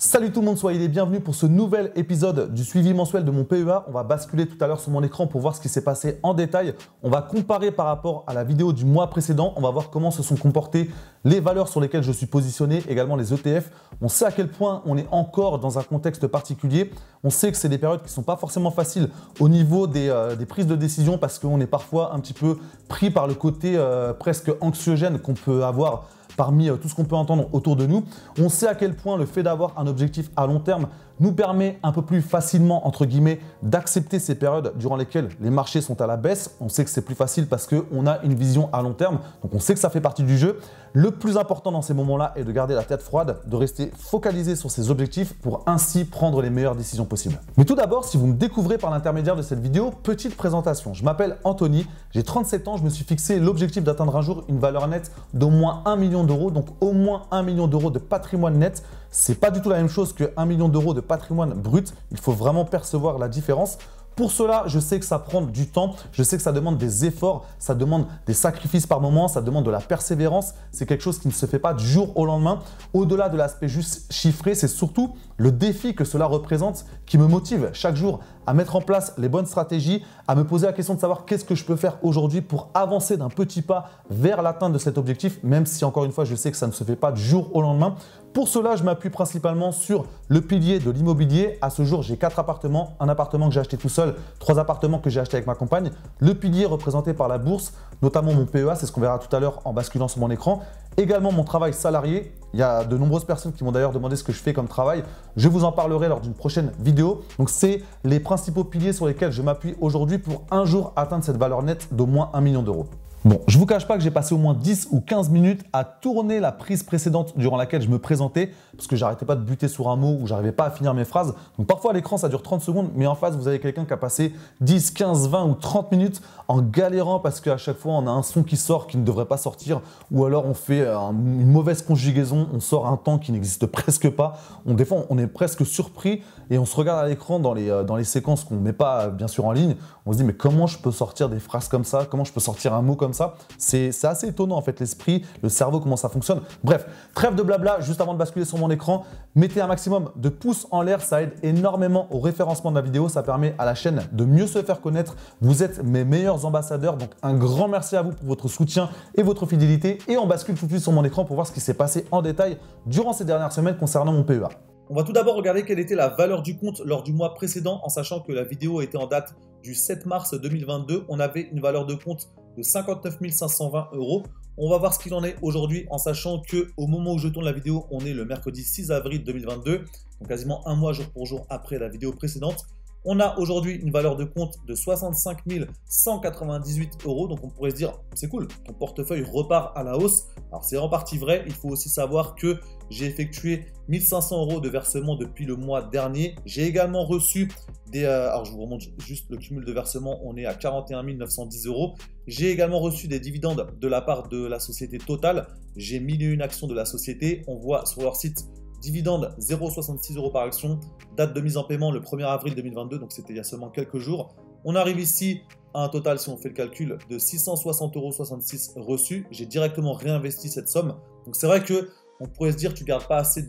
Salut tout le monde, soyez les bienvenus pour ce nouvel épisode du suivi mensuel de mon PEA. On va basculer tout à l'heure sur mon écran pour voir ce qui s'est passé en détail. On va comparer par rapport à la vidéo du mois précédent. On va voir comment se sont comportées les valeurs sur lesquelles je suis positionné, également les ETF. On sait à quel point on est encore dans un contexte particulier. On sait que c'est des périodes qui ne sont pas forcément faciles au niveau des prises de décision parce qu'on est parfois un petit peu pris par le côté presque anxiogène qu'on peut avoir parmi tout ce qu'on peut entendre autour de nous. On sait à quel point le fait d'avoir un objectif à long terme nous permet un peu plus facilement, entre guillemets, d'accepter ces périodes durant lesquelles les marchés sont à la baisse. On sait que c'est plus facile parce qu'on a une vision à long terme, donc on sait que ça fait partie du jeu. Le plus important dans ces moments-là est de garder la tête froide, de rester focalisé sur ses objectifs pour ainsi prendre les meilleures décisions possibles. Mais tout d'abord, si vous me découvrez par l'intermédiaire de cette vidéo, petite présentation. Je m'appelle Anthony, j'ai 37 ans, je me suis fixé l'objectif d'atteindre un jour une valeur nette d'au moins 1 million d'euros, donc au moins 1 million d'euros de patrimoine net. C'est pas du tout la même chose que 1 million d'euros de patrimoine brut. Il faut vraiment percevoir la différence. Pour cela, je sais que ça prend du temps, je sais que ça demande des efforts, ça demande des sacrifices par moment, ça demande de la persévérance. C'est quelque chose qui ne se fait pas du jour au lendemain. Au-delà de l'aspect juste chiffré, c'est surtout le défi que cela représente qui me motive chaque jour à mettre en place les bonnes stratégies, à me poser la question de savoir qu'est-ce que je peux faire aujourd'hui pour avancer d'un petit pas vers l'atteinte de cet objectif, même si encore une fois, je sais que ça ne se fait pas du jour au lendemain. Pour cela, je m'appuie principalement sur le pilier de l'immobilier. À ce jour, j'ai 4 appartements, un appartement que j'ai acheté tout seul, 3 appartements que j'ai acheté avec ma compagne. Le pilier représenté par la bourse, notamment mon PEA, c'est ce qu'on verra tout à l'heure en basculant sur mon écran. Également mon travail salarié. Il y a de nombreuses personnes qui m'ont d'ailleurs demandé ce que je fais comme travail. Je vous en parlerai lors d'une prochaine vidéo. Donc, c'est les principaux piliers sur lesquels je m'appuie aujourd'hui pour un jour atteindre cette valeur nette d'au moins 1 million d'euros. Bon, je ne vous cache pas que j'ai passé au moins 10 ou 15 minutes à tourner la prise précédente durant laquelle je me présentais parce que j'arrêtais pas de buter sur un mot ou j'arrivais pas à finir mes phrases. Donc parfois à l'écran ça dure 30 secondes, mais en face vous avez quelqu'un qui a passé 10, 15, 20 ou 30 minutes en galérant parce qu'à chaque fois on a un son qui sort qui ne devrait pas sortir ou alors on fait une mauvaise conjugaison, on sort un temps qui n'existe presque pas. Des fois on est presque surpris et on se regarde à l'écran dans les séquences qu'on ne met pas bien sûr en ligne. On se dit mais comment je peux sortir des phrases comme ça? Comment je peux sortir un mot comme ça? C'est assez étonnant en fait, l'esprit, le cerveau, comment ça fonctionne. Bref, trêve de blabla, juste avant de basculer sur mon écran, mettez un maximum de pouces en l'air, ça aide énormément au référencement de la vidéo, ça permet à la chaîne de mieux se faire connaître. Vous êtes mes meilleurs ambassadeurs, donc un grand merci à vous pour votre soutien et votre fidélité. Et on bascule tout de suite sur mon écran pour voir ce qui s'est passé en détail durant ces dernières semaines concernant mon PEA. On va tout d'abord regarder quelle était la valeur du compte lors du mois précédent, en sachant que la vidéo était en date du 7 mars 2022. On avait une valeur de compte de 59 520 euros. On va voir ce qu'il en est aujourd'hui, en sachant qu'au moment où je tourne la vidéo, on est le mercredi 6 avril 2022, donc quasiment un mois jour pour jour après la vidéo précédente. On a aujourd'hui une valeur de compte de 65 198 euros. Donc on pourrait se dire, c'est cool, ton portefeuille repart à la hausse. Alors c'est en partie vrai. Il faut aussi savoir que j'ai effectué 1500 euros de versement depuis le mois dernier. J'ai également reçu alors je vous remonte juste le cumul de versement. On est à 41 910 euros. J'ai également reçu des dividendes de la part de la société Total. J'ai 1001 actions de la société. On voit sur leur site dividende 0,66 euros par action, date de mise en paiement le 1er avril 2022, donc c'était il y a seulement quelques jours. On arrive ici à un total, si on fait le calcul, de 660,66 euros reçus. J'ai directement réinvesti cette somme. Donc c'est vrai que on pourrait se dire tu ne gardes pas assez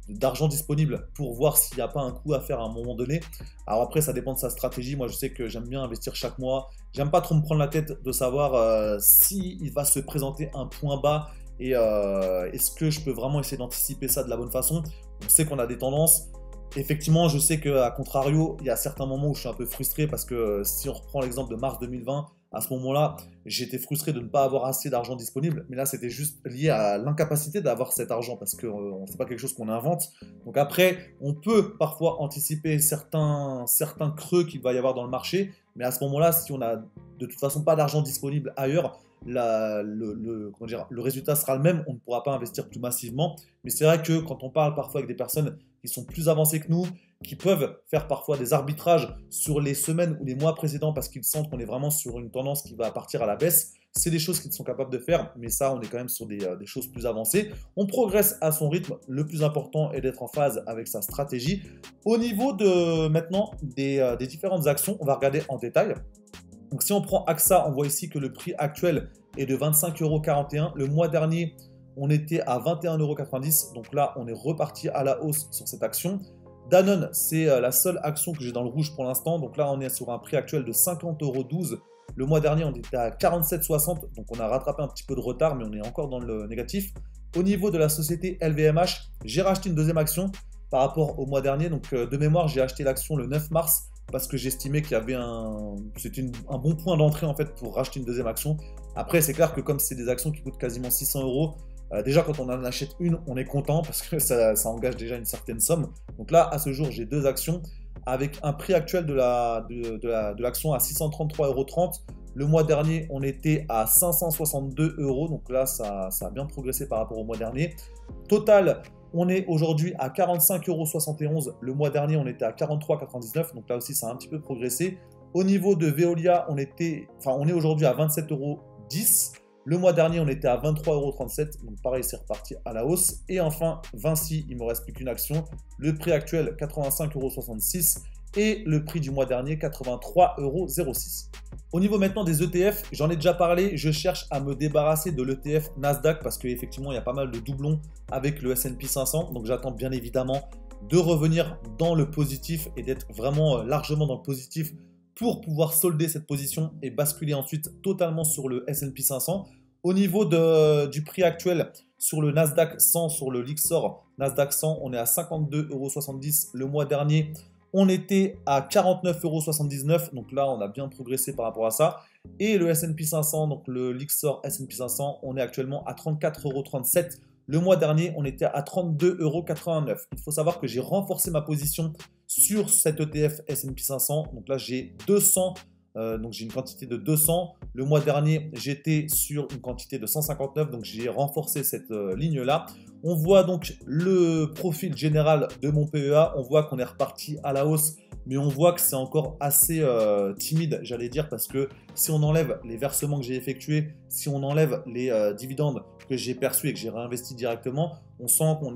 d'argent disponible pour voir s'il n'y a pas un coup à faire à un moment donné. Alors après, ça dépend de sa stratégie. Moi, je sais que j'aime bien investir chaque mois. J'aime pas trop me prendre la tête de savoir s'il va se présenter un point bas. Et est-ce que je peux vraiment essayer d'anticiper ça de la bonne façon? On sait qu'on a des tendances. Effectivement, je sais qu'à contrario, il y a certains moments où je suis un peu frustré parce que si on reprend l'exemple de mars 2020, à ce moment-là, j'étais frustré de ne pas avoir assez d'argent disponible. Mais là, c'était juste lié à l'incapacité d'avoir cet argent parce que c'est pas quelque chose qu'on invente. Donc après, on peut parfois anticiper certains creux qu'il va y avoir dans le marché. Mais à ce moment-là, si on n'a de toute façon pas d'argent disponible ailleurs, le résultat sera le même, on ne pourra pas investir plus massivement. Mais c'est vrai que quand on parle parfois avec des personnes qui sont plus avancées que nous, qui peuvent faire parfois des arbitrages sur les semaines ou les mois précédents parce qu'ils sentent qu'on est vraiment sur une tendance qui va partir à la baisse, c'est des choses qu'ils sont capables de faire, mais ça, on est quand même sur des choses plus avancées. On progresse à son rythme, le plus important est d'être en phase avec sa stratégie. Au niveau de maintenant des différentes actions, on va regarder en détail. Donc si on prend AXA, on voit ici que le prix actuel est de 25,41 €. Le mois dernier, on était à 21,90 €. Donc là, on est reparti à la hausse sur cette action. Danone, c'est la seule action que j'ai dans le rouge pour l'instant. Donc là, on est sur un prix actuel de 50,12 €. Le mois dernier, on était à 47,60 €. Donc on a rattrapé un petit peu de retard, mais on est encore dans le négatif. Au niveau de la société LVMH, j'ai racheté une deuxième action par rapport au mois dernier. Donc de mémoire, j'ai acheté l'action le 9 mars parce que j'estimais qu'il y avait c'était un bon point d'entrée en fait pour racheter une deuxième action. Après, c'est clair que comme c'est des actions qui coûtent quasiment 600 €, déjà, quand on en achète une, on est content parce que ça engage déjà une certaine somme. Donc là, à ce jour, j'ai deux actions avec un prix actuel de l'action à 633,30 €. Le mois dernier, on était à 562 €. Donc là, ça a bien progressé par rapport au mois dernier. Total, on est aujourd'hui à 45,71 €. Le mois dernier, on était à 43,99 €. Donc là aussi, ça a un petit peu progressé. Au niveau de Veolia, on est aujourd'hui à 27,10 €. Le mois dernier, on était à 23,37 €, donc pareil, c'est reparti à la hausse. Et enfin, Vinci, il ne me reste plus qu'une action. Le prix actuel, 85,66 € et le prix du mois dernier, 83,06 €. Au niveau maintenant des ETF, j'en ai déjà parlé, je cherche à me débarrasser de l'ETF Nasdaq parce qu'effectivement, il y a pas mal de doublons avec le S&P 500. Donc j'attends bien évidemment de revenir dans le positif et d'être vraiment largement dans le positif pour pouvoir solder cette position et basculer ensuite totalement sur le S&P 500. Au niveau du prix actuel sur le Nasdaq 100, sur le Lyxor Nasdaq 100, on est à 52,70 €. Le mois dernier, on était à 49,79 €. Donc là, on a bien progressé par rapport à ça. Et le S&P 500, donc le Lyxor S&P 500, on est actuellement à 34,37 €. Le mois dernier, on était à 32,89 €. Il faut savoir que j'ai renforcé ma position sur cet ETF S&P 500. Donc là, j'ai 200. Donc j'ai une quantité de 200. Le mois dernier, j'étais sur une quantité de 159. Donc j'ai renforcé cette ligne-là. On voit donc le profil général de mon PEA. On voit qu'on est reparti à la hausse. Mais on voit que c'est encore assez timide, j'allais dire, parce que si on enlève les versements que j'ai effectués, si on enlève les dividendes que j'ai perçus et que j'ai réinvestis directement, on sent qu'on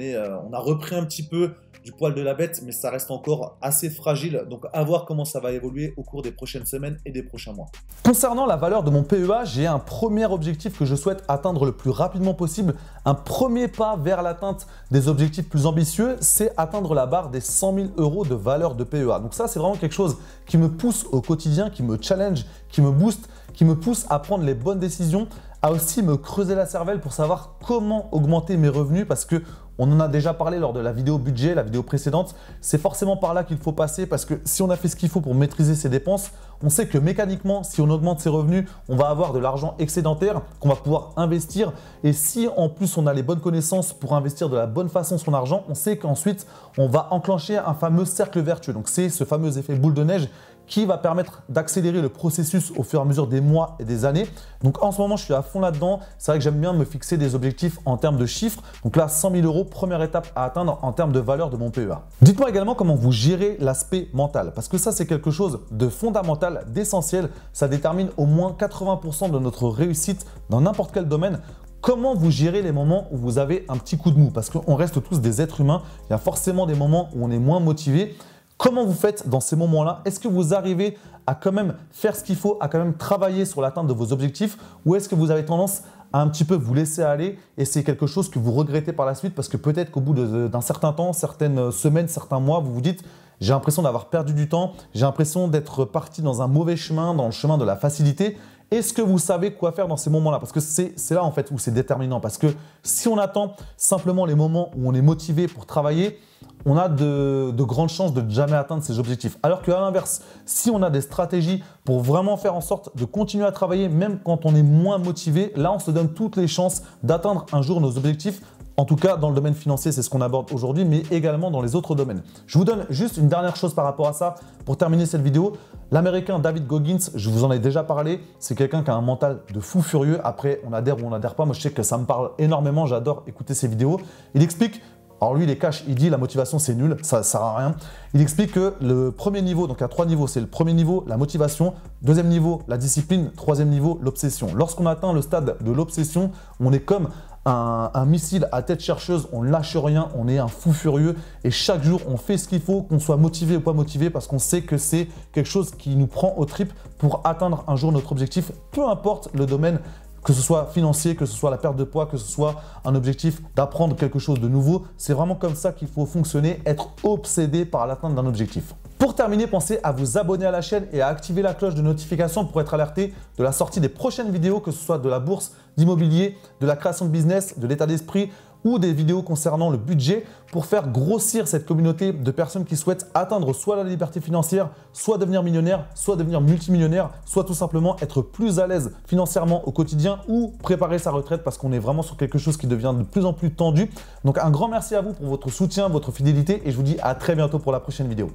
a repris un petit peu du poil de la bête, mais ça reste encore assez fragile. Donc à voir comment ça va évoluer au cours des prochaines semaines et des prochains mois. Concernant la valeur de mon PEA, j'ai un premier objectif que je souhaite atteindre le plus rapidement possible. Un premier pas vers l'atteinte des objectifs plus ambitieux, c'est atteindre la barre des 100 000 € de valeur de PEA. Donc ça, c'est vraiment quelque chose qui me pousse au quotidien, qui me challenge, qui me booste, qui me pousse à prendre les bonnes décisions, à aussi me creuser la cervelle pour savoir comment augmenter mes revenus parce que on en a déjà parlé lors de la vidéo budget, la vidéo précédente. C'est forcément par là qu'il faut passer parce que si on a fait ce qu'il faut pour maîtriser ses dépenses, on sait que mécaniquement, si on augmente ses revenus, on va avoir de l'argent excédentaire qu'on va pouvoir investir. Et si en plus on a les bonnes connaissances pour investir de la bonne façon son argent, on sait qu'ensuite on va enclencher un fameux cercle vertueux. Donc c'est ce fameux effet boule de neige qui va permettre d'accélérer le processus au fur et à mesure des mois et des années. Donc en ce moment, je suis à fond là-dedans. C'est vrai que j'aime bien me fixer des objectifs en termes de chiffres. Donc là, 100 000 €, première étape à atteindre en termes de valeur de mon PEA. Dites-moi également comment vous gérez l'aspect mental parce que ça, c'est quelque chose de fondamental, d'essentiel. Ça détermine au moins 80% de notre réussite dans n'importe quel domaine. Comment vous gérez les moments où vous avez un petit coup de mou? Parce qu'on reste tous des êtres humains. Il y a forcément des moments où on est moins motivé. Comment vous faites dans ces moments-là? Est-ce que vous arrivez à quand même faire ce qu'il faut, à quand même travailler sur l'atteinte de vos objectifs ou est-ce que vous avez tendance à un petit peu vous laisser aller et c'est quelque chose que vous regrettez par la suite parce que peut-être qu'au bout d'un certain temps, certaines semaines, certains mois, vous vous dites « j'ai l'impression d'avoir perdu du temps, j'ai l'impression d'être parti dans un mauvais chemin, dans le chemin de la facilité ». Est-ce que vous savez quoi faire dans ces moments-là? Parce que c'est là en fait où c'est déterminant. Parce que si on attend simplement les moments où on est motivé pour travailler, on a de grandes chances de ne jamais atteindre ses objectifs. Alors qu'à l'inverse, si on a des stratégies pour vraiment faire en sorte de continuer à travailler, même quand on est moins motivé, là on se donne toutes les chances d'atteindre un jour nos objectifs. En tout cas, dans le domaine financier, c'est ce qu'on aborde aujourd'hui, mais également dans les autres domaines. Je vous donne juste une dernière chose par rapport à ça pour terminer cette vidéo. L'Américain David Goggins, je vous en ai déjà parlé, c'est quelqu'un qui a un mental de fou furieux. Après, on adhère ou on n'adhère pas. Moi, je sais que ça me parle énormément. J'adore écouter ses vidéos. Il explique, alors lui, il est cash, il dit la motivation, c'est nul, ça ne sert à rien. Il explique que le premier niveau, donc il y a 3 niveaux, c'est le premier niveau, la motivation, deuxième niveau, la discipline, troisième niveau, l'obsession. Lorsqu'on atteint le stade de l'obsession, on est comme un missile à tête chercheuse, on ne lâche rien, on est un fou furieux et chaque jour on fait ce qu'il faut, qu'on soit motivé ou pas motivé parce qu'on sait que c'est quelque chose qui nous prend aux tripes pour atteindre un jour notre objectif, peu importe le domaine Que ce soit financier, que ce soit la perte de poids, que ce soit un objectif d'apprendre quelque chose de nouveau. C'est vraiment comme ça qu'il faut fonctionner, être obsédé par l'atteinte d'un objectif. Pour terminer, pensez à vous abonner à la chaîne et à activer la cloche de notification pour être alerté de la sortie des prochaines vidéos, que ce soit de la bourse, d'immobilier, de la création de business, de l'état d'esprit ou des vidéos concernant le budget pour faire grossir cette communauté de personnes qui souhaitent atteindre soit la liberté financière, soit devenir millionnaire, soit devenir multimillionnaire, soit tout simplement être plus à l'aise financièrement au quotidien ou préparer sa retraite parce qu'on est vraiment sur quelque chose qui devient de plus en plus tendu. Donc un grand merci à vous pour votre soutien, votre fidélité et je vous dis à très bientôt pour la prochaine vidéo.